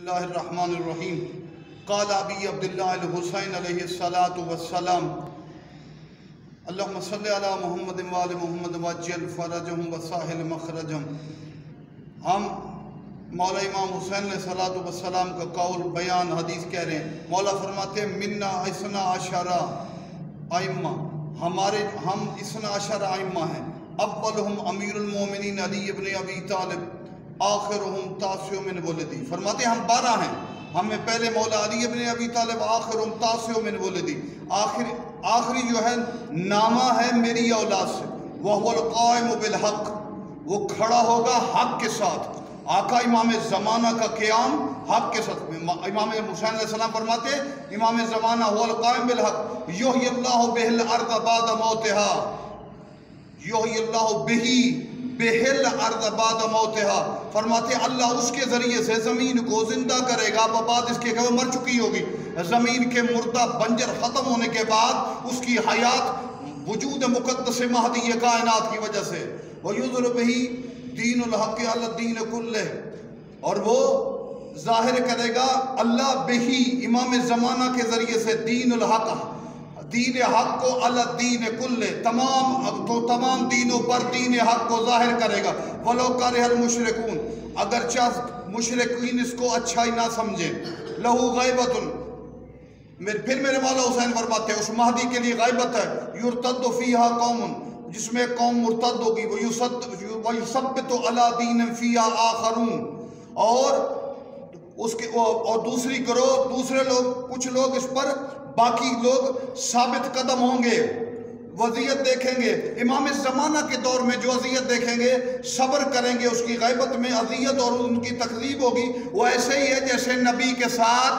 اللہ الرحمن الرحیم قال ابی عبداللہ الحسین علیہ الصلاة والسلام اللہم صلی علی محمد وآل محمد وعجل فرجہم وساہل مخرجہم۔ ہم مولا امام حسین علیہ الصلاة والسلام کا قول بیان حدیث کہہ رہے ہیں۔ مولا فرماتے ہیں منا اثنا عشرہ ائمہ، ہم اثنا عشر ائمہ ہیں۔ اولہم امیر المومنین علی ابن ابی طالب، آخرہم تاسع من ولدی۔ فرماتے ہیں ہم 12 ہیں، ہمیں پہلے مولا علی ابن ابی طالب، آخرہم تاسع من ولدی، آخری جو ہے نامہ ہے میری اولاد سے۔ وہو القائم بالحق، وہ کھڑا ہوگا حق کے ساتھ۔ آقا امام زمانہ کا قیام حق کے ساتھ۔ امام حسین علیہ السلام فرماتے ہیں امام زمانہ هو القائم بالحق یحیی اللہ بہ الارض بعد موتها، یحیی اللہ بہ الارض بعد موتها۔ فرماتے ہیں اللہ اس کے ذریعے سے زمین کو زندہ کرے گا بعد اس کے کہ وہ مر چکی ہوگی۔ زمین کے مردہ بنجر ختم ہونے کے بعد اس کی حیات وجود مقدس مہدی کائنات کی وجہ سے۔ وَيُظْهِرُ بِهِ دین الحق علی الدین کلہ، اور وہ ظاہر کرے گا اللہ بہی امام زمانہ کے ذریعے سے دین الحق، دین حق کو علی الدین کلہ، تمام دینوں پر دین حق کو ظاہر کرے گا۔ وَلَوْ كَرِهَ الْمُشْرِكُونَ، اگرچہ مشرکین اس کو اچھا ہی نہ سمجھیں۔ لَهُ غَيْبَةٌ، پھر میرے مولا حسین فرماتے ہیں اس مہدی کے لیے غیبت ہے۔ يُرْتَدُّ فِيهَا قَوْمٌ، جس میں قوم مرتد ہوگی۔ وَيُثَبِّتُ عَلَى دِينٍ فِيهَا آخَرُونَ، اور دوسری گروہ دوسرے لوگ، کچھ لوگ اس پر، باقی لوگ ثابت قدم ہوں گے، وضعیت دیکھیں گے۔ امام زمانہ کے دور میں جو اذیت دیکھیں گے صبر کریں گے، اس کی غیبت میں اذیت اور ان کی تکذیب ہوگی۔ وہ ایسے ہی ہے جیسے نبی کے ساتھ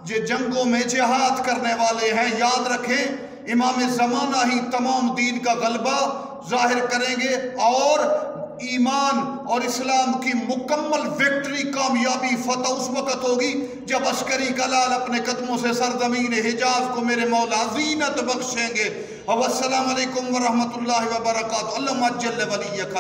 جو جنگوں میں جہاد کرنے والے ہیں۔ یاد رکھیں امام زمانہ ہی تمام دین کا غلبہ ظاہر کریں گے، اور ایمان اور اسلام کی مکمل وکٹری، کامیابی، فتح اس وقت ہوگی جب عسکری کلال اپنے قدموں سے سرزمین حجاز کو میرے مولا زینت بخشیں گے۔ والسلام علیکم ورحمۃ اللہ وبرکاتہ۔ اللہم اجل ولیک